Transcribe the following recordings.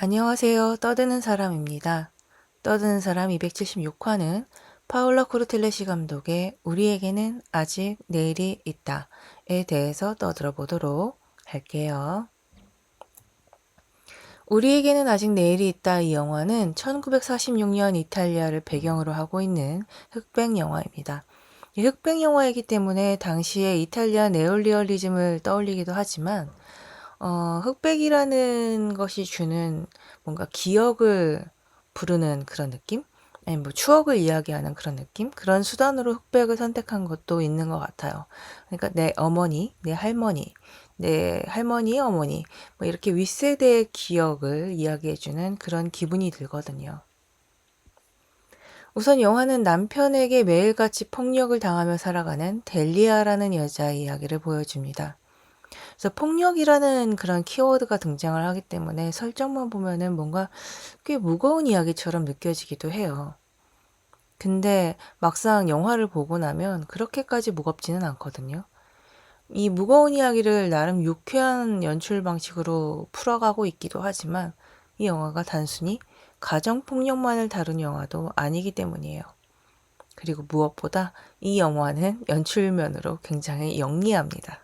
안녕하세요. 떠드는 사람입니다. 떠드는 사람 276화는 파울라 코르텔레시 감독의 우리에게는 아직 내일이 있다에 대해서 떠들어 보도록 할게요. 우리에게는 아직 내일이 있다 이 영화는 1946년 이탈리아를 배경으로 하고 있는 흑백 영화입니다. 이 흑백 영화이기 때문에 당시에 이탈리아 네올리얼리즘을 떠올리기도 하지만 흑백이라는 것이 주는 뭔가 기억을 부르는 그런 느낌? 아니 뭐 추억을 이야기하는 그런 느낌? 그런 수단으로 흑백을 선택한 것도 있는 것 같아요. 그러니까 내 어머니, 내 할머니, 내 할머니의 어머니, 뭐 이렇게 윗세대의 기억을 이야기해주는 그런 기분이 들거든요. 우선 영화는 남편에게 매일같이 폭력을 당하며 살아가는 델리아라는 여자의 이야기를 보여줍니다. 그래서 폭력이라는 그런 키워드가 등장을 하기 때문에 설정만 보면은 뭔가 꽤 무거운 이야기처럼 느껴지기도 해요. 근데 막상 영화를 보고 나면 그렇게까지 무겁지는 않거든요. 이 무거운 이야기를 나름 유쾌한 연출 방식으로 풀어가고 있기도 하지만 이 영화가 단순히 가정폭력만을 다룬 영화도 아니기 때문이에요. 그리고 무엇보다 이 영화는 연출면으로 굉장히 영리합니다.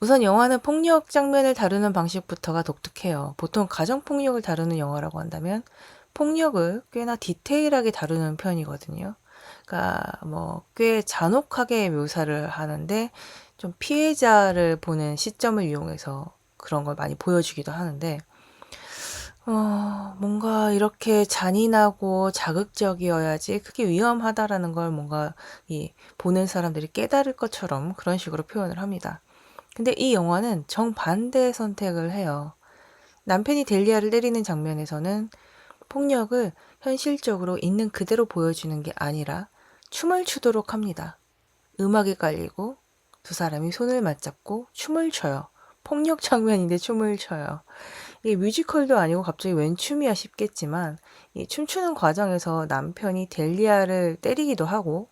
우선 영화는 폭력 장면을 다루는 방식부터가 독특해요. 보통 가정폭력을 다루는 영화라고 한다면 폭력을 꽤나 디테일하게 다루는 편이거든요. 그러니까 뭐 꽤 잔혹하게 묘사를 하는데 좀 피해자를 보는 시점을 이용해서 그런 걸 많이 보여주기도 하는데 뭔가 이렇게 잔인하고 자극적이어야지 그게 위험하다라는 걸 뭔가 이 보는 사람들이 깨달을 것처럼 그런 식으로 표현을 합니다. 근데 이 영화는 정반대의 선택을 해요. 남편이 델리아를 때리는 장면에서는 폭력을 현실적으로 있는 그대로 보여주는 게 아니라 춤을 추도록 합니다. 음악이 깔리고 두 사람이 손을 맞잡고 춤을 춰요. 폭력 장면인데 춤을 춰요. 이게 뮤지컬도 아니고 갑자기 웬 춤이야 싶겠지만 이 춤추는 과정에서 남편이 델리아를 때리기도 하고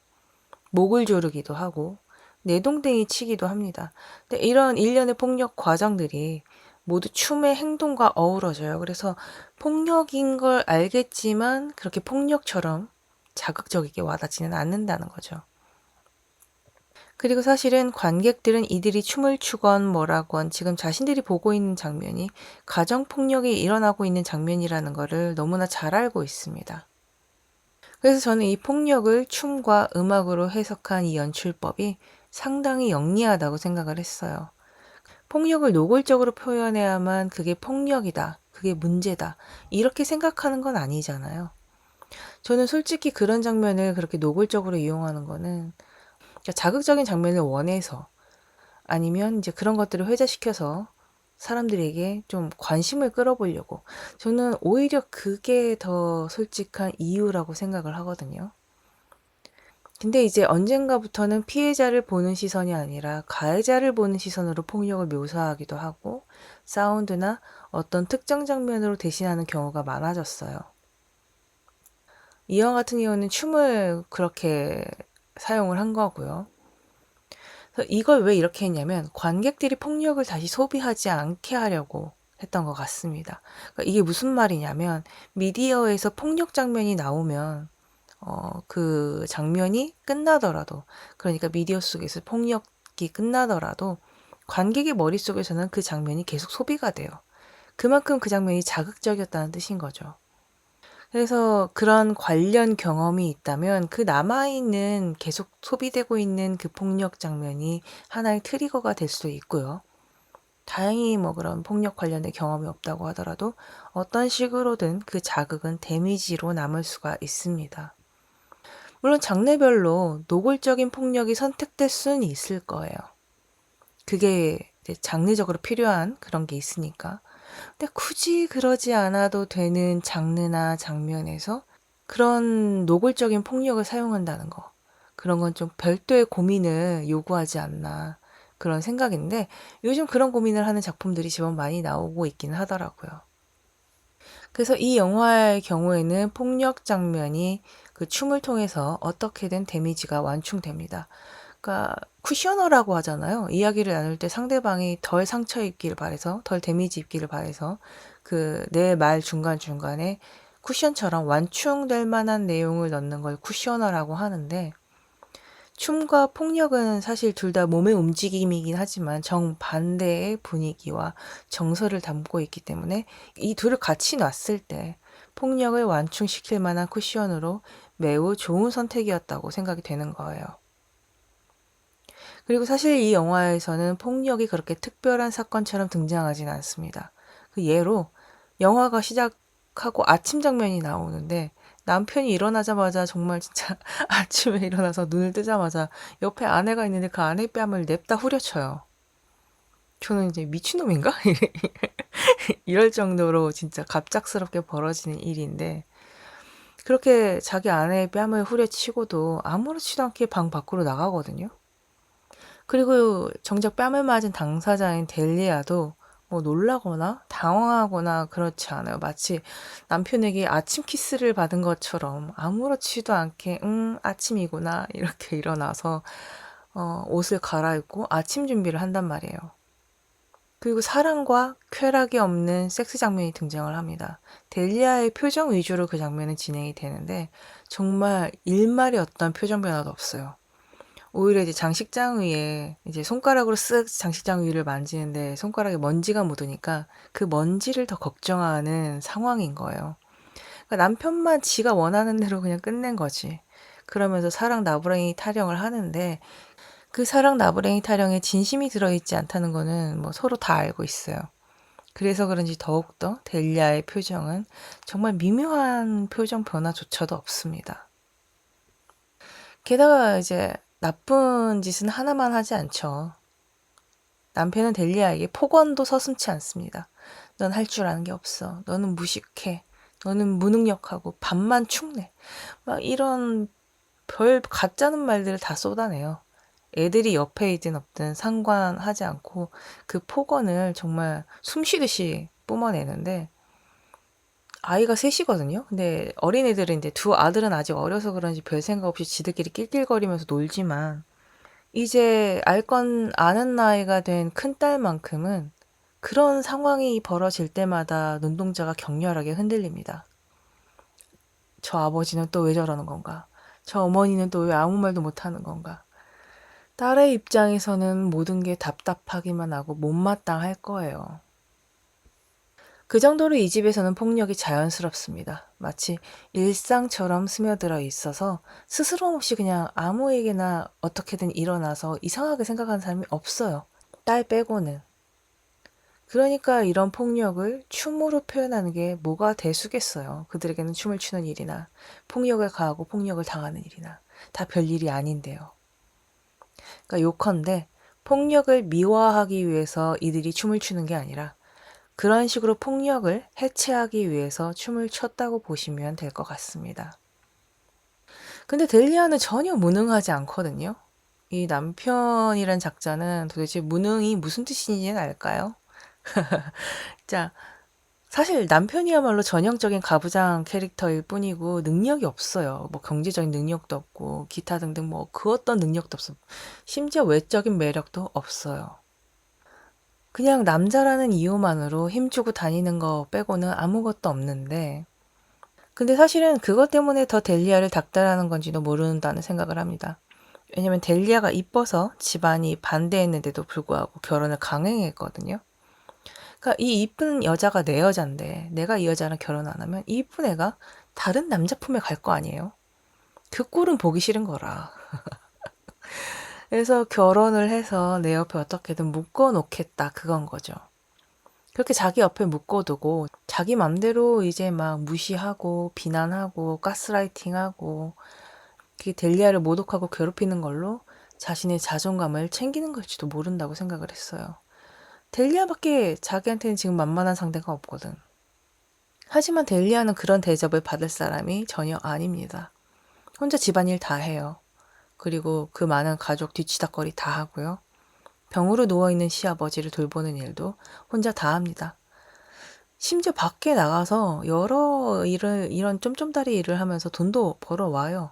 목을 조르기도 하고 내동댕이 치기도 합니다. 근데 이런 일련의 폭력 과정들이 모두 춤의 행동과 어우러져요. 그래서 폭력인 걸 알겠지만 그렇게 폭력처럼 자극적이게 와닿지는 않는다는 거죠. 그리고 사실은 관객들은 이들이 춤을 추건 뭐라건 지금 자신들이 보고 있는 장면이 가정폭력이 일어나고 있는 장면이라는 것을 너무나 잘 알고 있습니다. 그래서 저는 이 폭력을 춤과 음악으로 해석한 이 연출법이 상당히 영리하다고 생각을 했어요. 폭력을 노골적으로 표현해야만 그게 폭력이다, 그게 문제다, 이렇게 생각하는 건 아니잖아요. 저는 솔직히 그런 장면을 그렇게 노골적으로 이용하는 거는 자극적인 장면을 원해서 아니면 이제 그런 것들을 회자시켜서 사람들에게 좀 관심을 끌어보려고 저는 오히려 그게 더 솔직한 이유라고 생각을 하거든요. 근데 이제 언젠가부터는 피해자를 보는 시선이 아니라 가해자를 보는 시선으로 폭력을 묘사하기도 하고 사운드나 어떤 특정 장면으로 대신하는 경우가 많아졌어요. 이 영화 같은 경우는 춤을 그렇게 사용을 한 거고요. 그래서 이걸 왜 이렇게 했냐면 관객들이 폭력을 다시 소비하지 않게 하려고 했던 것 같습니다. 그러니까 이게 무슨 말이냐면 미디어에서 폭력 장면이 나오면 그 장면이 끝나더라도 그러니까 미디어 속에서 폭력이 끝나더라도 관객의 머릿속에서는 그 장면이 계속 소비가 돼요. 그만큼 그 장면이 자극적이었다는 뜻인 거죠. 그래서 그런 관련 경험이 있다면 그 남아있는 계속 소비되고 있는 그 폭력 장면이 하나의 트리거가 될 수도 있고요. 다행히 뭐 그런 폭력 관련된 경험이 없다고 하더라도 어떤 식으로든 그 자극은 데미지로 남을 수가 있습니다. 물론 장르별로 노골적인 폭력이 선택될 수는 있을 거예요. 그게 이제 장르적으로 필요한 그런 게 있으니까. 근데 굳이 그러지 않아도 되는 장르나 장면에서 그런 노골적인 폭력을 사용한다는 거. 그런 건 좀 별도의 고민을 요구하지 않나. 그런 생각인데 요즘 그런 고민을 하는 작품들이 제법 많이 나오고 있기는 하더라고요. 그래서 이 영화의 경우에는 폭력 장면이 그 춤을 통해서 어떻게든 데미지가 완충됩니다. 그러니까 쿠셔너라고 하잖아요. 이야기를 나눌 때 상대방이 덜 상처 입기를 바래서, 덜 데미지 입기를 바래서 그 내 말 중간중간에 쿠션처럼 완충될 만한 내용을 넣는 걸 쿠셔너라고 하는데, 춤과 폭력은 사실 둘 다 몸의 움직임이긴 하지만 정반대의 분위기와 정서를 담고 있기 때문에 이 둘을 같이 놨을 때 폭력을 완충시킬 만한 쿠션으로 매우 좋은 선택이었다고 생각이 되는 거예요. 그리고 사실 이 영화에서는 폭력이 그렇게 특별한 사건처럼 등장하진 않습니다. 그 예로 영화가 시작하고 아침 장면이 나오는데 남편이 일어나자마자 정말 진짜 아침에 일어나서 눈을 뜨자마자 옆에 아내가 있는데 그 아내 뺨을 냅다 후려쳐요. 저는 이제 미친놈인가? 이럴 정도로 진짜 갑작스럽게 벌어지는 일인데, 그렇게 자기 아내의 뺨을 후려치고도 아무렇지도 않게 방 밖으로 나가거든요. 그리고 정작 뺨을 맞은 당사자인 델리아도 뭐 놀라거나 당황하거나 그렇지 않아요. 마치 남편에게 아침 키스를 받은 것처럼 아무렇지도 않게 아침이구나 이렇게 일어나서 옷을 갈아입고 아침 준비를 한단 말이에요. 그리고 사랑과 쾌락이 없는 섹스 장면이 등장을 합니다. 델리아의 표정 위주로 그 장면은 진행이 되는데 정말 일말의 어떤 표정 변화도 없어요. 오히려 이제 장식장 위에 이제 손가락으로 쓱 장식장 위를 만지는데 손가락에 먼지가 묻으니까 그 먼지를 더 걱정하는 상황인 거예요. 그러니까 남편만 지가 원하는 대로 그냥 끝낸 거지. 그러면서 사랑 나부랭이 타령을 하는데 그 사랑 나부랭이 타령에 진심이 들어있지 않다는 거는 뭐 서로 다 알고 있어요. 그래서 그런지 더욱더 델리아의 표정은 정말 미묘한 표정 변화조차도 없습니다. 게다가 이제 나쁜 짓은 하나만 하지 않죠. 남편은 델리아에게 폭언도 서슴지 않습니다. 넌 할 줄 아는 게 없어. 너는 무식해. 너는 무능력하고 밥만 축내. 막 이런 별 가짜는 말들을 다 쏟아내요. 애들이 옆에 있든 없든 상관하지 않고 그 폭언을 정말 숨쉬듯이 뿜어내는데, 아이가 셋이거든요. 근데 어린애들은 이제 두 아들은 아직 어려서 그런지 별 생각 없이 지들끼리 낄낄거리면서 놀지만 이제 알 건 아는 나이가 된 큰딸만큼은 그런 상황이 벌어질 때마다 눈동자가 격렬하게 흔들립니다. 저 아버지는 또 왜 저러는 건가? 저 어머니는 또 왜 아무 말도 못하는 건가? 딸의 입장에서는 모든 게 답답하기만 하고 못마땅할 거예요. 그 정도로 이 집에서는 폭력이 자연스럽습니다. 마치 일상처럼 스며들어 있어서 스스럼 없이 그냥 아무에게나 어떻게든 일어나서 이상하게 생각하는 사람이 없어요. 딸 빼고는. 그러니까 이런 폭력을 춤으로 표현하는 게 뭐가 대수겠어요. 그들에게는 춤을 추는 일이나 폭력을 가하고 폭력을 당하는 일이나 다 별일이 아닌데요. 그러니까 요컨대 폭력을 미화하기 위해서 이들이 춤을 추는 게 아니라 그런 식으로 폭력을 해체하기 위해서 춤을 췄다고 보시면 될 것 같습니다. 근데 델리아는 전혀 무능하지 않거든요. 이 남편이란 작자는 도대체 무능이 무슨 뜻인지는 알까요? 자, 사실 남편이야말로 전형적인 가부장 캐릭터일 뿐이고 능력이 없어요. 뭐 경제적인 능력도 없고 기타 등등 뭐 그 어떤 능력도 없어. 심지어 외적인 매력도 없어요. 그냥 남자라는 이유만으로 힘주고 다니는 거 빼고는 아무것도 없는데, 근데 사실은 그것 때문에 더 델리아를 닥달하는 건지도 모른다는 생각을 합니다. 왜냐면 델리아가 이뻐서 집안이 반대했는데도 불구하고 결혼을 강행했거든요. 그러니까 이 이쁜 여자가 내 여잔데 내가 이 여자랑 결혼 안 하면 이 이쁜 애가 다른 남자 품에 갈 거 아니에요. 그 꼴은 보기 싫은 거라. 그래서 결혼을 해서 내 옆에 어떻게든 묶어 놓겠다 그건 거죠. 그렇게 자기 옆에 묶어두고 자기 맘대로 이제 막 무시하고 비난하고 가스라이팅하고 그게 델리아를 모독하고 괴롭히는 걸로 자신의 자존감을 챙기는 걸지도 모른다고 생각을 했어요. 델리아밖에 자기한테는 지금 만만한 상대가 없거든. 하지만 델리아는 그런 대접을 받을 사람이 전혀 아닙니다. 혼자 집안일 다 해요. 그리고 그 많은 가족 뒤치다거리 다 하고요. 병으로 누워있는 시아버지를 돌보는 일도 혼자 다 합니다. 심지어 밖에 나가서 여러 일을, 이런 쫌쫌다리 일을 하면서 돈도 벌어와요.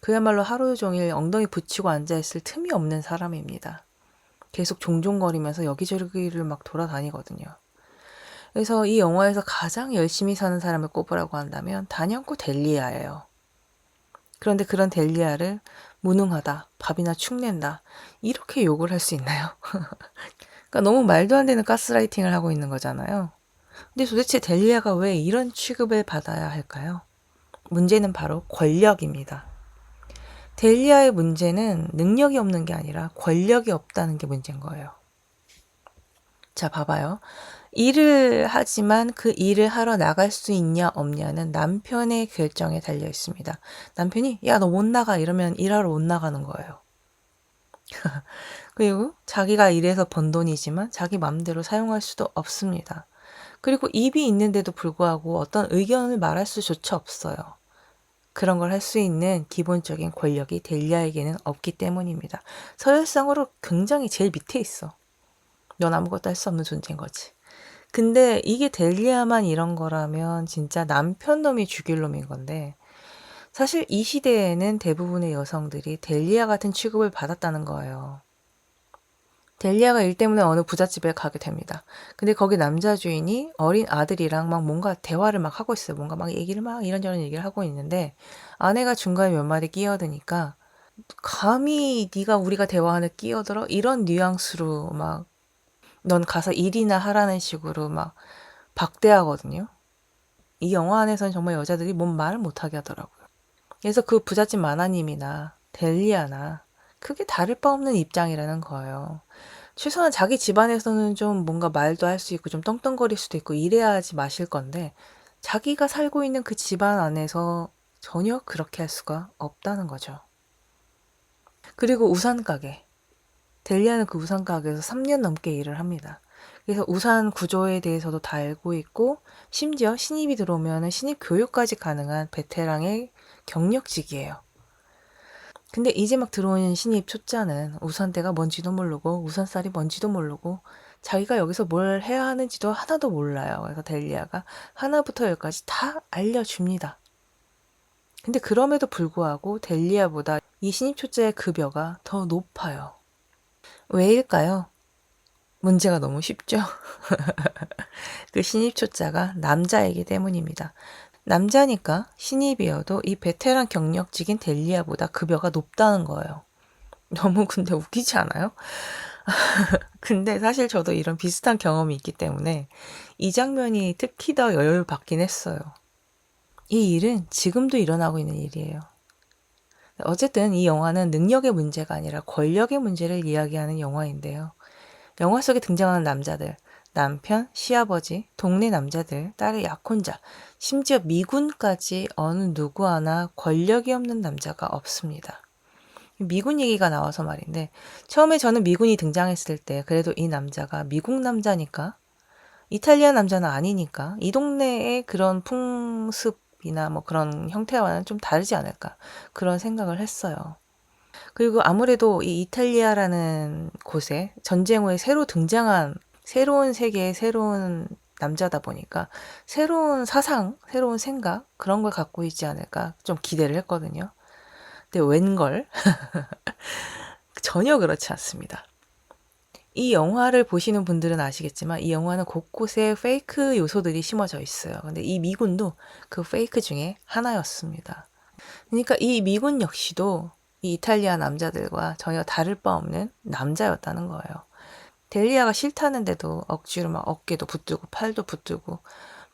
그야말로 하루 종일 엉덩이 붙이고 앉아있을 틈이 없는 사람입니다. 계속 종종거리면서 여기저기를 막 돌아다니거든요. 그래서 이 영화에서 가장 열심히 사는 사람을 꼽으라고 한다면 단연코 델리아예요. 그런데 그런 델리아를 무능하다, 밥이나 축낸다, 이렇게 욕을 할 수 있나요? 그러니까 너무 말도 안 되는 가스라이팅을 하고 있는 거잖아요. 근데 도대체 델리아가 왜 이런 취급을 받아야 할까요? 문제는 바로 권력입니다. 델리아의 문제는 능력이 없는 게 아니라 권력이 없다는 게 문제인 거예요. 자, 봐봐요. 일을 하지만 그 일을 하러 나갈 수 있냐 없냐는 남편의 결정에 달려 있습니다. 남편이 야, 너 못 나가 이러면 일하러 못 나가는 거예요. 그리고 자기가 일해서 번 돈이지만 자기 마음대로 사용할 수도 없습니다. 그리고 입이 있는데도 불구하고 어떤 의견을 말할 수조차 없어요. 그런 걸 할 수 있는 기본적인 권력이 델리아에게는 없기 때문입니다. 서열상으로 굉장히 제일 밑에 있어. 넌 아무것도 할 수 없는 존재인 거지. 근데 이게 델리아만 이런 거라면 진짜 남편 놈이 죽일 놈인 건데, 사실 이 시대에는 대부분의 여성들이 델리아 같은 취급을 받았다는 거예요. 델리아가 일 때문에 어느 부잣집에 가게 됩니다. 근데 거기 남자 주인이 어린 아들이랑 막 뭔가 대화를 막 하고 있어요. 뭔가 막 얘기를 막 이런저런 얘기를 하고 있는데 아내가 중간에 몇 마디 끼어드니까 감히 네가 우리가 대화하는 끼어들어? 이런 뉘앙스로 막 넌 가서 일이나 하라는 식으로 막 박대하거든요. 이 영화 안에서는 정말 여자들이 뭔 말을 못하게 하더라고요. 그래서 그 부잣집 마나님이나 델리아나 크게 다를 바 없는 입장이라는 거예요. 최소한 자기 집안에서는 좀 뭔가 말도 할 수 있고 좀 떵떵거릴 수도 있고 이래야지 마실 건데 자기가 살고 있는 그 집안 안에서 전혀 그렇게 할 수가 없다는 거죠. 그리고 우산 가게. 델리아는 그 우산 가게에서 3년 넘게 일을 합니다. 그래서 우산 구조에 대해서도 다 알고 있고 심지어 신입이 들어오면 신입 교육까지 가능한 베테랑의 경력직이에요. 근데 이제 막 들어온 신입 초짜는 우산대가 뭔지도 모르고 우산살이 뭔지도 모르고 자기가 여기서 뭘 해야 하는지도 하나도 몰라요. 그래서 델리아가 하나부터 열까지 다 알려줍니다. 근데 그럼에도 불구하고 델리아보다 이 신입 초짜의 급여가 더 높아요. 왜일까요? 문제가 너무 쉽죠? 그 신입 초짜가 남자이기 때문입니다. 남자니까 신입이어도 이 베테랑 경력직인 델리아보다 급여가 높다는 거예요. 너무 근데 웃기지 않아요? 근데 사실 저도 이런 비슷한 경험이 있기 때문에 이 장면이 특히 더 열받긴 했어요. 이 일은 지금도 일어나고 있는 일이에요. 어쨌든 이 영화는 능력의 문제가 아니라 권력의 문제를 이야기하는 영화인데요. 영화 속에 등장하는 남자들, 남편, 시아버지, 동네 남자들, 딸의 약혼자, 심지어 미군까지 어느 누구 하나 권력이 없는 남자가 없습니다. 미군 얘기가 나와서 말인데 처음에 저는 미군이 등장했을 때 그래도 이 남자가 미국 남자니까 이탈리아 남자는 아니니까 이 동네의 그런 풍습이나 뭐 그런 형태와는 좀 다르지 않을까 그런 생각을 했어요. 그리고 아무래도 이 이탈리아라는 곳에 전쟁 후에 새로 등장한 새로운 세계의 새로운 남자다 보니까 새로운 사상, 새로운 생각 그런 걸 갖고 있지 않을까 좀 기대를 했거든요. 근데 웬걸 전혀 그렇지 않습니다. 이 영화를 보시는 분들은 아시겠지만 이 영화는 곳곳에 페이크 요소들이 심어져 있어요. 근데 이 미군도 그 페이크 중에 하나였습니다. 그러니까 이 미군 역시도 이 이탈리아 남자들과 전혀 다를 바 없는 남자였다는 거예요. 델리아가 싫다는데도 억지로 막 어깨도 붙들고 팔도 붙들고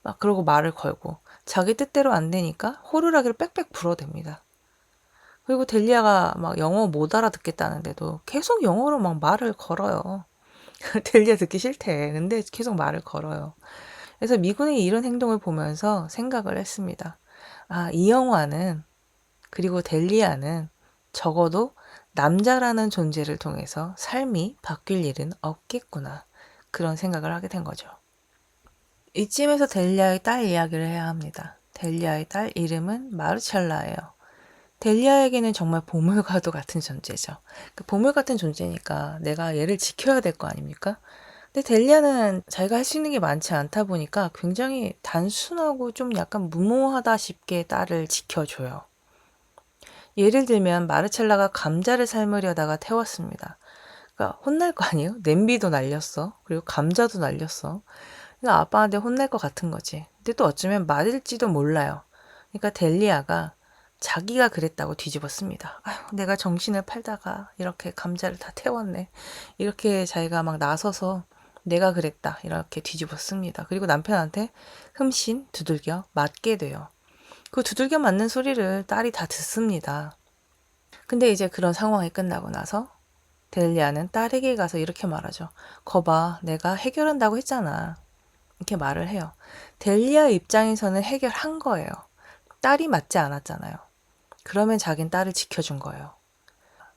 막 그러고 말을 걸고 자기 뜻대로 안 되니까 호루라기를 빽빽 불어댑니다. 그리고 델리아가 막 영어 못 알아듣겠다는데도 계속 영어로 막 말을 걸어요. 델리아 듣기 싫대. 근데 계속 말을 걸어요. 그래서 미군의 이런 행동을 보면서 생각을 했습니다. 아, 이 영화는 그리고 델리아는 적어도 남자라는 존재를 통해서 삶이 바뀔 일은 없겠구나. 그런 생각을 하게 된 거죠. 이쯤에서 델리아의 딸 이야기를 해야 합니다. 델리아의 딸 이름은 마르첼라예요. 델리아에게는 정말 보물과도 같은 존재죠. 그 보물 같은 존재니까 내가 얘를 지켜야 될 거 아닙니까? 근데 델리아는 자기가 할 수 있는 게 많지 않다 보니까 굉장히 단순하고 좀 약간 무모하다 싶게 딸을 지켜줘요. 예를 들면 마르첼라가 감자를 삶으려다가 태웠습니다. 그러니까 혼날 거 아니에요? 냄비도 날렸어. 그리고 감자도 날렸어. 그러니까 아빠한테 혼날 것 같은 거지. 근데 또 어쩌면 맞을지도 몰라요. 그러니까 델리아가 자기가 그랬다고 뒤집었습니다. 아휴, 내가 정신을 팔다가 이렇게 감자를 다 태웠네. 이렇게 자기가 막 나서서 내가 그랬다. 이렇게 뒤집었습니다. 그리고 남편한테 흠씬 두들겨 맞게 돼요. 그 두들겨 맞는 소리를 딸이 다 듣습니다. 근데 이제 그런 상황이 끝나고 나서 델리아는 딸에게 가서 이렇게 말하죠. 거봐, 내가 해결한다고 했잖아. 이렇게 말을 해요. 델리아 입장에서는 해결한 거예요. 딸이 맞지 않았잖아요. 그러면 자긴 딸을 지켜준 거예요.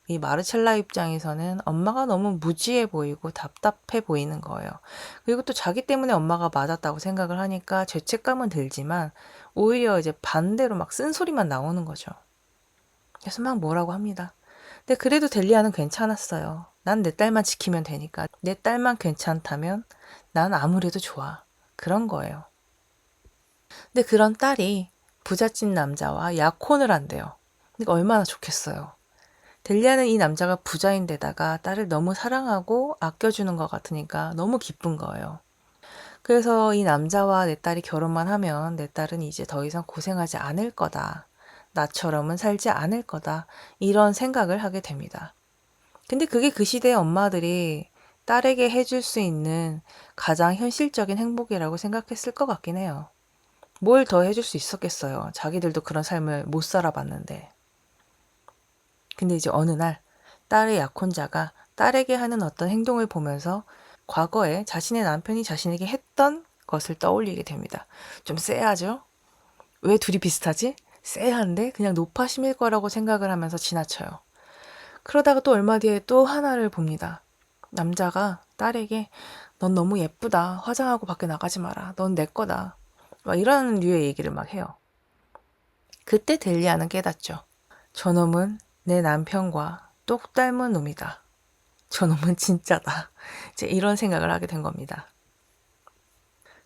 이 마르첼라 입장에서는 엄마가 너무 무지해 보이고 답답해 보이는 거예요. 그리고 또 자기 때문에 엄마가 맞았다고 생각을 하니까 죄책감은 들지만 오히려 이제 반대로 막 쓴소리만 나오는 거죠. 그래서 막 뭐라고 합니다. 근데 그래도 델리아는 괜찮았어요. 난 내 딸만 지키면 되니까. 내 딸만 괜찮다면 난 아무래도 좋아. 그런 거예요. 근데 그런 딸이 부잣집 남자와 약혼을 한대요. 그러니까 얼마나 좋겠어요. 델리아는 이 남자가 부자인데다가 딸을 너무 사랑하고 아껴주는 것 같으니까 너무 기쁜 거예요. 그래서 이 남자와 내 딸이 결혼만 하면 내 딸은 이제 더 이상 고생하지 않을 거다. 나처럼은 살지 않을 거다. 이런 생각을 하게 됩니다. 근데 그게 그 시대의 엄마들이 딸에게 해줄 수 있는 가장 현실적인 행복이라고 생각했을 것 같긴 해요. 뭘 더 해줄 수 있었겠어요. 자기들도 그런 삶을 못 살아봤는데. 근데 이제 어느 날 딸의 약혼자가 딸에게 하는 어떤 행동을 보면서 과거에 자신의 남편이 자신에게 했던 것을 떠올리게 됩니다. 좀 쎄하죠? 왜 둘이 비슷하지? 쎄한데 그냥 노파심일 거라고 생각을 하면서 지나쳐요. 그러다가 또 얼마 뒤에 또 하나를 봅니다. 남자가 딸에게 넌 너무 예쁘다. 화장하고 밖에 나가지 마라. 넌 내 거다. 막 이런 류의 얘기를 막 해요. 그때 델리아는 깨닫죠. 저놈은 내 남편과 똑 닮은 놈이다. 저놈은 진짜다. 이제 이런 생각을 하게 된 겁니다.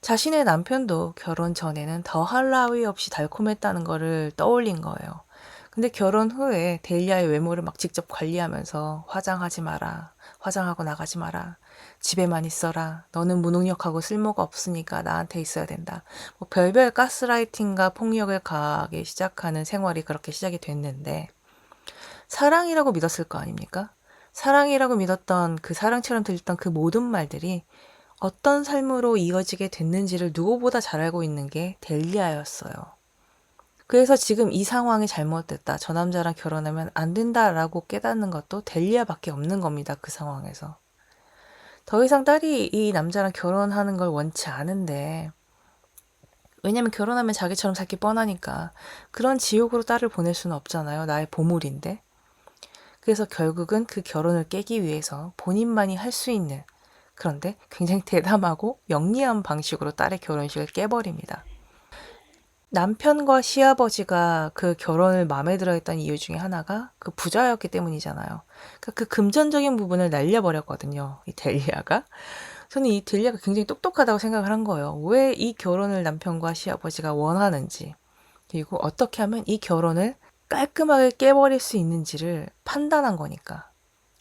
자신의 남편도 결혼 전에는 더할 나위 없이 달콤했다는 거를 떠올린 거예요. 근데 결혼 후에 델리아의 외모를 막 직접 관리하면서 화장하지 마라. 화장하고 나가지 마라. 집에만 있어라. 너는 무능력하고 쓸모가 없으니까 나한테 있어야 된다. 뭐 별별 가스라이팅과 폭력을 가하기 시작하는 생활이 그렇게 시작이 됐는데 사랑이라고 믿었을 거 아닙니까? 사랑이라고 믿었던 그 사랑처럼 들렸던 그 모든 말들이 어떤 삶으로 이어지게 됐는지를 누구보다 잘 알고 있는 게 델리아였어요. 그래서 지금 이 상황이 잘못됐다. 저 남자랑 결혼하면 안 된다라고 깨닫는 것도 델리아밖에 없는 겁니다. 그 상황에서. 더 이상 딸이 이 남자랑 결혼하는 걸 원치 않은데 왜냐면 결혼하면 자기처럼 살기 뻔하니까 그런 지옥으로 딸을 보낼 수는 없잖아요. 나의 보물인데. 그래서 결국은 그 결혼을 깨기 위해서 본인만이 할 수 있는 그런데 굉장히 대담하고 영리한 방식으로 딸의 결혼식을 깨버립니다. 남편과 시아버지가 그 결혼을 마음에 들어 했던 이유 중에 하나가 그 부자였기 때문이잖아요. 그러니까 그 금전적인 부분을 날려버렸거든요. 이 델리아가. 저는 이 델리아가 굉장히 똑똑하다고 생각을 한 거예요. 왜 이 결혼을 남편과 시아버지가 원하는지, 그리고 어떻게 하면 이 결혼을 깔끔하게 깨버릴 수 있는지를 판단한 거니까.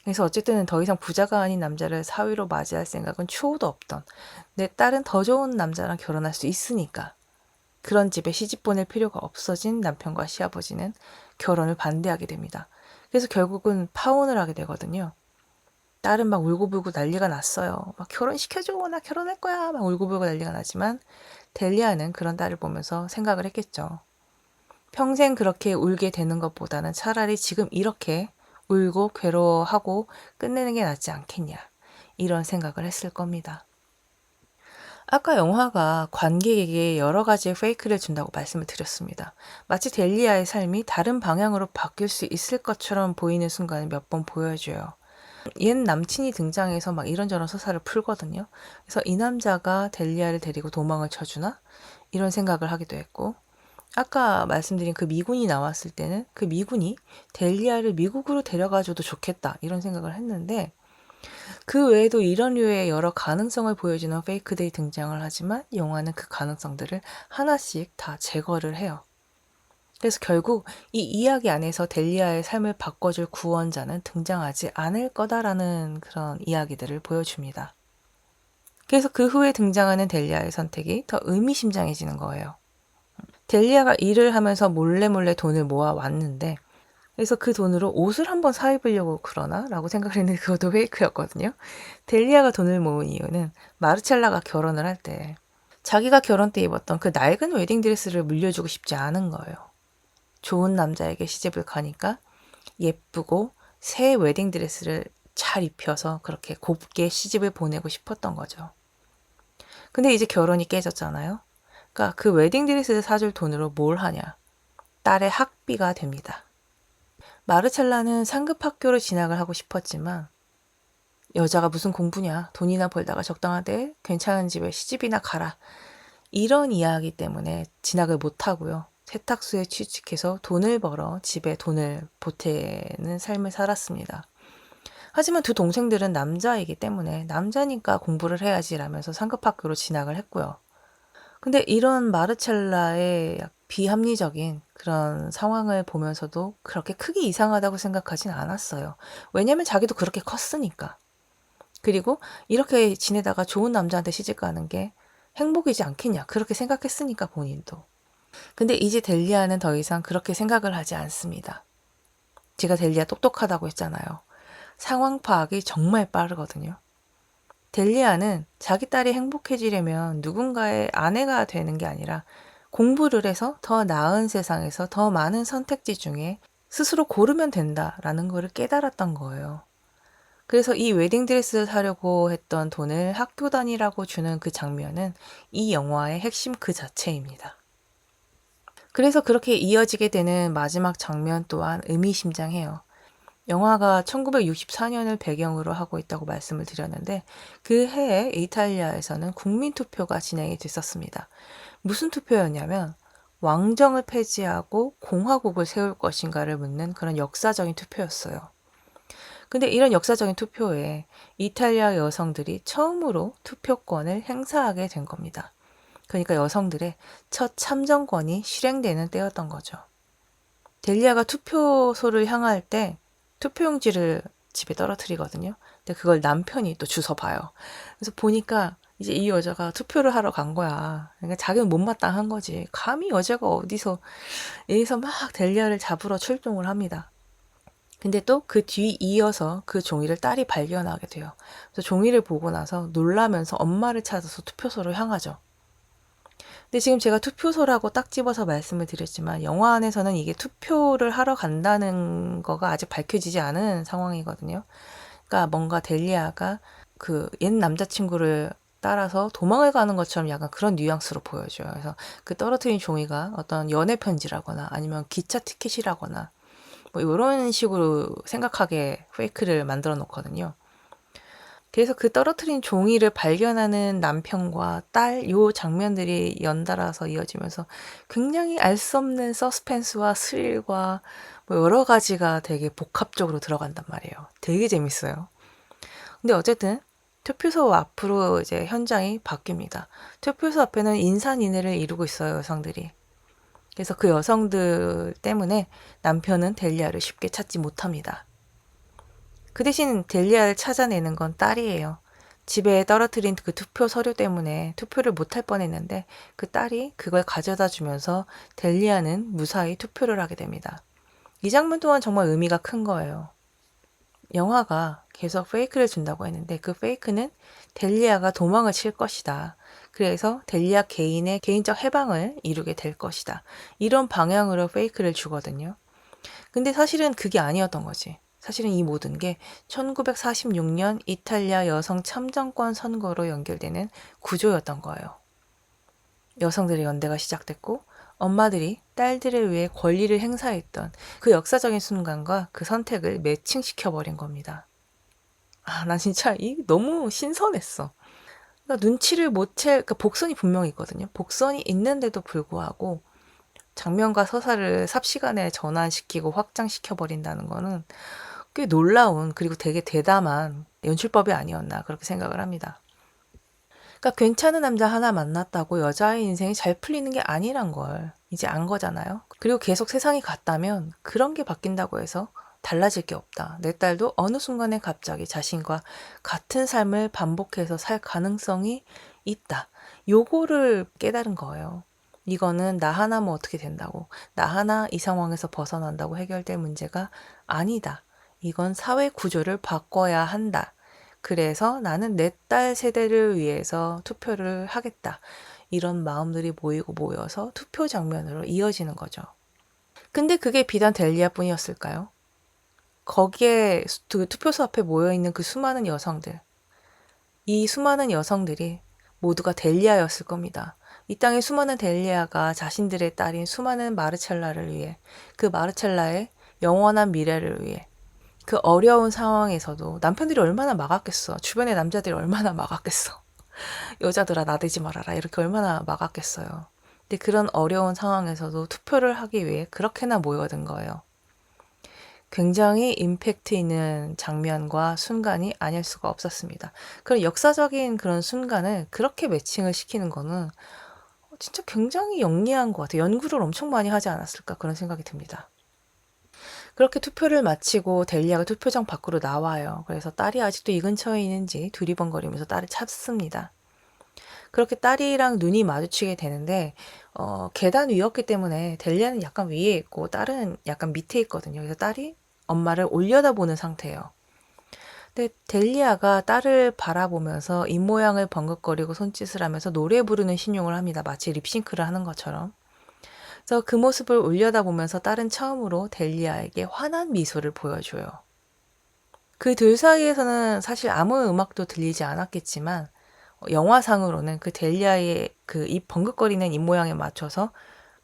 그래서 어쨌든 더 이상 부자가 아닌 남자를 사위로 맞이할 생각은 추호도 없던 내 딸은 더 좋은 남자랑 결혼할 수 있으니까 그런 집에 시집 보낼 필요가 없어진 남편과 시아버지는 결혼을 반대하게 됩니다. 그래서 결국은 파혼을 하게 되거든요. 딸은 막 울고불고 난리가 났어요. 막 결혼시켜줘, 나 결혼할 거야. 막 울고불고 난리가 나지만 델리아는 그런 딸을 보면서 생각을 했겠죠. 평생 그렇게 울게 되는 것보다는 차라리 지금 이렇게 울고 괴로워하고 끝내는 게 낫지 않겠냐. 이런 생각을 했을 겁니다. 아까 영화가 관객에게 여러 가지의 페이크를 준다고 말씀을 드렸습니다. 마치 델리아의 삶이 다른 방향으로 바뀔 수 있을 것처럼 보이는 순간을 몇 번 보여줘요. 옛 남친이 등장해서 막 이런저런 서사를 풀거든요. 그래서 이 남자가 델리아를 데리고 도망을 쳐주나? 이런 생각을 하기도 했고, 아까 말씀드린 그 미군이 나왔을 때는 그 미군이 델리아를 미국으로 데려가줘도 좋겠다 이런 생각을 했는데 그 외에도 이런 류의 여러 가능성을 보여주는 페이크들이 등장을 하지만 영화는 그 가능성들을 하나씩 다 제거를 해요. 그래서 결국 이 이야기 안에서 델리아의 삶을 바꿔줄 구원자는 등장하지 않을 거다라는 그런 이야기들을 보여줍니다. 그래서 그 후에 등장하는 델리아의 선택이 더 의미심장해지는 거예요. 델리아가 일을 하면서 몰래 돈을 모아 왔는데, 그래서 그 돈으로 옷을 한번 사 입으려고 그러나? 라고 생각을 했는데 그것도 페이크였거든요. 델리아가 돈을 모은 이유는 마르첼라가 결혼을 할 때 자기가 결혼 때 입었던 그 낡은 웨딩드레스를 물려주고 싶지 않은 거예요. 좋은 남자에게 시집을 가니까 예쁘고 새 웨딩드레스를 잘 입혀서 그렇게 곱게 시집을 보내고 싶었던 거죠. 근데 이제 결혼이 깨졌잖아요. 그러니까 그 웨딩드레스를 사줄 돈으로 뭘 하냐? 딸의 학비가 됩니다. 마르첼라는 상급 학교로 진학을 하고 싶었지만 여자가 무슨 공부냐? 돈이나 벌다가 적당한데 괜찮은 집에 시집이나 가라. 이런 이야기 때문에 진학을 못하고요. 세탁소에 취직해서 돈을 벌어 집에 돈을 보태는 삶을 살았습니다. 하지만 두 동생들은 남자이기 때문에 남자니까 공부를 해야지라면서 상급 학교로 진학을 했고요. 근데 이런 마르첼라의 비합리적인 그런 상황을 보면서도 그렇게 크게 이상하다고 생각하진 않았어요. 왜냐면 자기도 그렇게 컸으니까. 그리고 이렇게 지내다가 좋은 남자한테 시집 가는 게 행복이지 않겠냐. 그렇게 생각했으니까 본인도. 근데 이제 델리아는 더 이상 그렇게 생각을 하지 않습니다. 제가 델리아 똑똑하다고 했잖아요. 상황 파악이 정말 빠르거든요. 델리아는 자기 딸이 행복해지려면 누군가의 아내가 되는 게 아니라 공부를 해서 더 나은 세상에서 더 많은 선택지 중에 스스로 고르면 된다라는 것을 깨달았던 거예요. 그래서 이 웨딩드레스를 사려고 했던 돈을 학교 다니라고 주는 그 장면은 이 영화의 핵심 그 자체입니다. 그래서 그렇게 이어지게 되는 마지막 장면 또한 의미심장해요. 영화가 1964년을 배경으로 하고 있다고 말씀을 드렸는데 그 해에 이탈리아에서는 국민투표가 진행이 됐었습니다. 무슨 투표였냐면 왕정을 폐지하고 공화국을 세울 것인가를 묻는 그런 역사적인 투표였어요. 근데 이런 역사적인 투표에 이탈리아 여성들이 처음으로 투표권을 행사하게 된 겁니다. 그러니까 여성들의 첫 참정권이 실행되는 때였던 거죠. 델리아가 투표소를 향할 때 투표용지를 집에 떨어뜨리거든요. 근데 그걸 남편이 또 주워 봐요. 그래서 보니까 이제 이 여자가 투표를 하러 간 거야. 그러니까 자기는 못마땅한 거지. 감히 여자가 어디서 여기서 막 델리아를 잡으러 출동을 합니다. 근데 또 그 뒤 이어서 그 종이를 딸이 발견하게 돼요. 그래서 종이를 보고 나서 놀라면서 엄마를 찾아서 투표소로 향하죠. 근데 지금 제가 투표소라고 딱 집어서 말씀을 드렸지만 영화 안에서는 이게 투표를 하러 간다는 거가 아직 밝혀지지 않은 상황이거든요. 그러니까 뭔가 델리아가 그 옛 남자친구를 따라서 도망을 가는 것처럼 약간 그런 뉘앙스로 보여줘요. 그래서 그 떨어뜨린 종이가 어떤 연애 편지라거나 아니면 기차 티켓이라거나 뭐 이런 식으로 생각하게 페이크를 만들어 놓거든요. 그래서 그 떨어뜨린 종이를 발견하는 남편과 딸 요 장면들이 연달아서 이어지면서 굉장히 알 수 없는 서스펜스와 스릴과 뭐 여러 가지가 되게 복합적으로 들어간단 말이에요. 되게 재밌어요. 근데 어쨌든 투표소 앞으로 이제 현장이 바뀝니다. 투표소 앞에는 인산인해를 이루고 있어요, 여성들이. 그래서 그 여성들 때문에 남편은 델리아를 쉽게 찾지 못합니다. 그 대신 델리아를 찾아내는 건 딸이에요. 집에 떨어뜨린 그 투표 서류 때문에 투표를 못할 뻔했는데 그 딸이 그걸 가져다 주면서 델리아는 무사히 투표를 하게 됩니다. 이 장면 또한 정말 의미가 큰 거예요. 영화가 계속 페이크를 준다고 했는데 그 페이크는 델리아가 도망을 칠 것이다. 그래서 델리아 개인의 개인적 해방을 이루게 될 것이다. 이런 방향으로 페이크를 주거든요. 근데 사실은 그게 아니었던 거지. 사실은 이 모든 게 1946년 이탈리아 여성 참정권 선거로 연결되는 구조였던 거예요. 여성들의 연대가 시작됐고 엄마들이 딸들을 위해 권리를 행사했던 그 역사적인 순간과 그 선택을 매칭시켜버린 겁니다. 난 진짜 너무 신선했어. 그러니까 눈치를 못 그러니까 복선이 분명히 있거든요. 복선이 있는데도 불구하고 장면과 서사를 삽시간에 전환시키고 확장시켜버린다는 거는 꽤 놀라운 그리고 되게 대담한 연출법이 아니었나 그렇게 생각을 합니다. 그러니까 괜찮은 남자 하나 만났다고 여자의 인생이 잘 풀리는 게 아니란 걸 이제 안 거잖아요. 그리고 계속 세상이 같다면 그런 게 바뀐다고 해서 달라질 게 없다. 내 딸도 어느 순간에 갑자기 자신과 같은 삶을 반복해서 살 가능성이 있다. 요거를 깨달은 거예요. 이거는 나 하나면 어떻게 된다고, 나 하나 이 상황에서 벗어난다고 해결될 문제가 아니다. 이건 사회 구조를 바꿔야 한다. 그래서 나는 내 딸 세대를 위해서 투표를 하겠다. 이런 마음들이 모이고 모여서 투표 장면으로 이어지는 거죠. 근데 그게 비단 델리아뿐이었을까요? 거기에 투표소 앞에 모여있는 그 수많은 여성들, 이 수많은 여성들이 모두가 델리아였을 겁니다. 이 땅의 수많은 델리아가 자신들의 딸인 수많은 마르첼라를 위해, 그 마르첼라의 영원한 미래를 위해, 그 어려운 상황에서도 남편들이 얼마나 막았겠어. 주변의 남자들이 얼마나 막았겠어. 여자들아 나대지 말아라 이렇게 얼마나 막았겠어요. 근데 그런 어려운 상황에서도 투표를 하기 위해 그렇게나 모여든 거예요. 굉장히 임팩트 있는 장면과 순간이 아닐 수가 없었습니다. 그런 역사적인 그런 순간을 그렇게 매칭을 시키는 거는 진짜 굉장히 영리한 것 같아요. 연구를 엄청 많이 하지 않았을까 그런 생각이 듭니다. 그렇게 투표를 마치고 델리아가 투표장 밖으로 나와요. 그래서 딸이 아직도 이 근처에 있는지 두리번거리면서 딸을 찾습니다. 그렇게 딸이랑 눈이 마주치게 되는데 계단 위였기 때문에 델리아는 약간 위에 있고 딸은 약간 밑에 있거든요. 그래서 딸이 엄마를 올려다보는 상태예요. 근데 델리아가 딸을 바라보면서 입모양을 번긋거리고 손짓을 하면서 노래 부르는 신용을 합니다. 마치 립싱크를 하는 것처럼. 그래서 그 모습을 올려다보면서 딸은 처음으로 델리아에게 환한 미소를 보여줘요. 그 둘 사이에서는 사실 아무 음악도 들리지 않았겠지만 영화상으로는 그 델리아의 그 입 번긋거리는 입모양에 맞춰서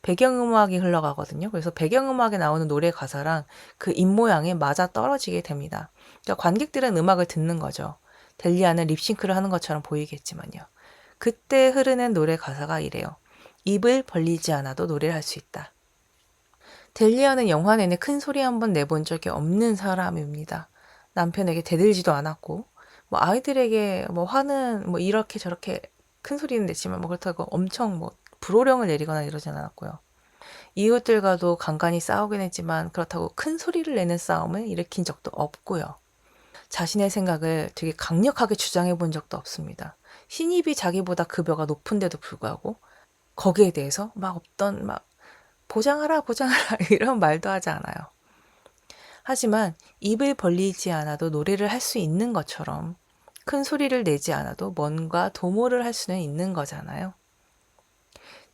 배경음악이 흘러가거든요. 그래서 배경음악에 나오는 노래 가사랑 그 입모양에 맞아 떨어지게 됩니다. 그러니까 관객들은 음악을 듣는 거죠. 델리아는 립싱크를 하는 것처럼 보이겠지만요. 그때 흐르는 노래 가사가 이래요. 입을 벌리지 않아도 노래를 할 수 있다. 델리아는 영화 내내 큰 소리 한번 내본 적이 없는 사람입니다. 남편에게 대들지도 않았고, 뭐 아이들에게 뭐 화는 뭐 이렇게 저렇게 큰 소리는 냈지만 뭐 그렇다고 엄청 뭐 불호령을 내리거나 이러진 않았고요. 이웃들과도 간간히 싸우긴 했지만 그렇다고 큰 소리를 내는 싸움을 일으킨 적도 없고요. 자신의 생각을 되게 강력하게 주장해 본 적도 없습니다. 신입이 자기보다 급여가 높은데도 불구하고 거기에 대해서 막 없던 막 보장하라 보장하라 이런 말도 하지 않아요. 하지만 입을 벌리지 않아도 노래를 할 수 있는 것처럼 큰 소리를 내지 않아도 뭔가 도모를 할 수는 있는 거잖아요.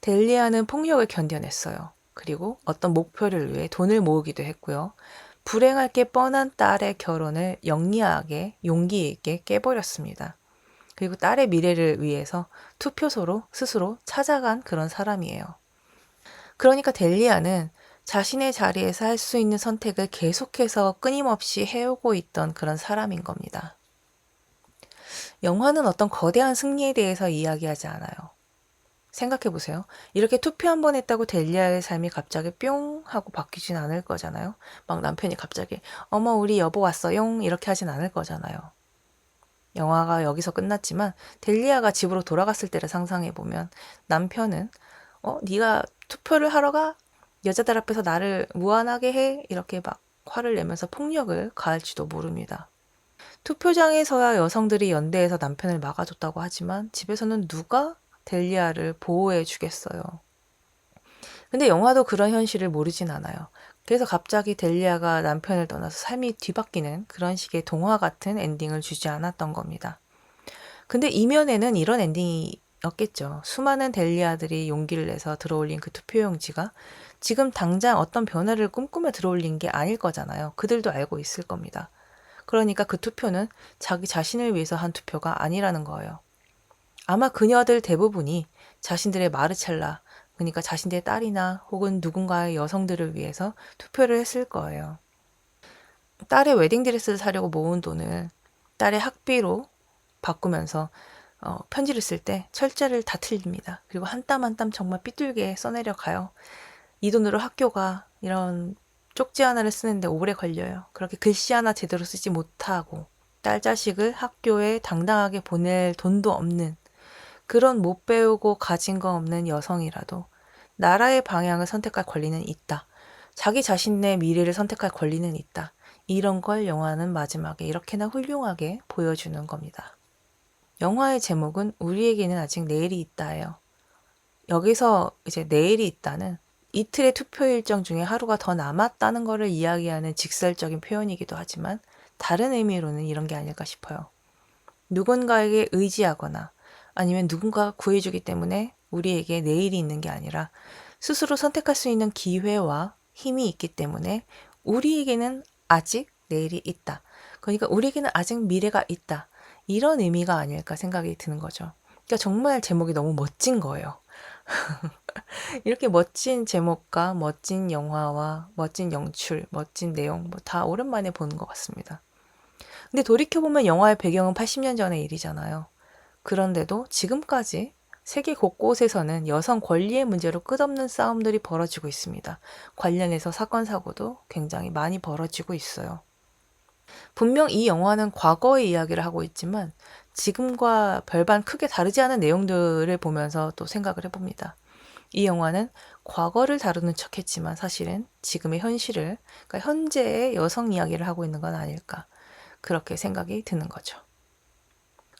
델리아는 폭력을 견뎌냈어요. 그리고 어떤 목표를 위해 돈을 모으기도 했고요. 불행할 게 뻔한 딸의 결혼을 영리하게 용기 있게 깨버렸습니다. 그리고 딸의 미래를 위해서 투표소로 스스로 찾아간 그런 사람이에요. 그러니까 델리아는 자신의 자리에서 할 수 있는 선택을 계속해서 끊임없이 해오고 있던 그런 사람인 겁니다. 영화는 어떤 거대한 승리에 대해서 이야기하지 않아요. 생각해보세요. 이렇게 투표 한 번 했다고 델리아의 삶이 갑자기 뿅 하고 바뀌진 않을 거잖아요. 막 남편이 갑자기 어머 우리 여보 왔어용 이렇게 하진 않을 거잖아요. 영화가 여기서 끝났지만 델리아가 집으로 돌아갔을 때를 상상해보면 남편은 네가 투표를 하러 가? 여자들 앞에서 나를 무안하게 해? 이렇게 막 화를 내면서 폭력을 가할지도 모릅니다. 투표장에서야 여성들이 연대해서 남편을 막아줬다고 하지만 집에서는 누가 델리아를 보호해 주겠어요. 근데 영화도 그런 현실을 모르진 않아요. 그래서 갑자기 델리아가 남편을 떠나서 삶이 뒤바뀌는 그런 식의 동화 같은 엔딩을 주지 않았던 겁니다. 근데 이면에는 이런 엔딩이었겠죠. 수많은 델리아들이 용기를 내서 들어올린 그 투표용지가 지금 당장 어떤 변화를 꿈꾸며 들어올린 게 아닐 거잖아요. 그들도 알고 있을 겁니다. 그러니까 그 투표는 자기 자신을 위해서 한 투표가 아니라는 거예요. 아마 그녀들 대부분이 자신들의 마르첼라, 그러니까 자신들의 딸이나 혹은 누군가의 여성들을 위해서 투표를 했을 거예요. 딸의 웨딩드레스를 사려고 모은 돈을 딸의 학비로 바꾸면서 편지를 쓸 때 철자를 다 틀립니다. 그리고 한 땀 한 땀 정말 삐뚤게 써내려 가요. 이 돈으로 학교가 이런 쪽지 하나를 쓰는데 오래 걸려요. 그렇게 글씨 하나 제대로 쓰지 못하고 딸 자식을 학교에 당당하게 보낼 돈도 없는 그런 못 배우고 가진 거 없는 여성이라도 나라의 방향을 선택할 권리는 있다. 자기 자신의 미래를 선택할 권리는 있다. 이런 걸 영화는 마지막에 이렇게나 훌륭하게 보여주는 겁니다. 영화의 제목은 우리에게는 아직 내일이 있다예요. 여기서 이제 내일이 있다는 이틀의 투표 일정 중에 하루가 더 남았다는 것을 이야기하는 직설적인 표현이기도 하지만 다른 의미로는 이런 게 아닐까 싶어요. 누군가에게 의지하거나 아니면 누군가가 구해주기 때문에 우리에게 내일이 있는 게 아니라 스스로 선택할 수 있는 기회와 힘이 있기 때문에 우리에게는 아직 내일이 있다. 그러니까 우리에게는 아직 미래가 있다. 이런 의미가 아닐까 생각이 드는 거죠. 그러니까 정말 제목이 너무 멋진 거예요. 이렇게 멋진 제목과 멋진 영화와 멋진 연출, 멋진 내용 뭐 다 오랜만에 보는 것 같습니다. 근데 돌이켜보면 영화의 배경은 80년 전의 일이잖아요. 그런데도 지금까지 세계 곳곳에서는 여성 권리의 문제로 끝없는 싸움들이 벌어지고 있습니다. 관련해서 사건, 사고도 굉장히 많이 벌어지고 있어요. 분명 이 영화는 과거의 이야기를 하고 있지만 지금과 별반 크게 다르지 않은 내용들을 보면서 또 생각을 해봅니다. 이 영화는 과거를 다루는 척했지만 사실은 지금의 현실을, 그러니까 현재의 여성 이야기를 하고 있는 건 아닐까. 그렇게 생각이 드는 거죠.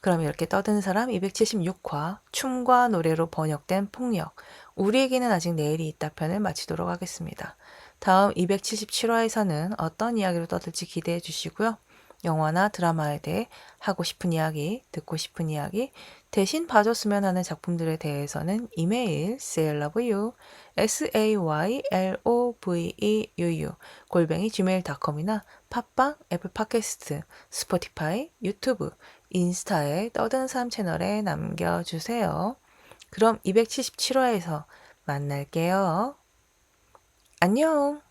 그럼 이렇게 떠드는 사람 276화 춤과 노래로 번역된 폭력 우리에게는 아직 내일이 있다 편을 마치도록 하겠습니다. 다음 277화에서는 어떤 이야기로 떠들지 기대해 주시고요. 영화나 드라마에 대해 하고 싶은 이야기, 듣고 싶은 이야기, 대신 봐줬으면 하는 작품들에 대해서는 이메일 sayloveyou sayloveu gmail.com이나 팟빵, 애플 팟캐스트, 스포티파이, 유튜브, 인스타에 떠드는 사람 채널에 남겨주세요. 그럼 277화에서 만날게요. 안녕!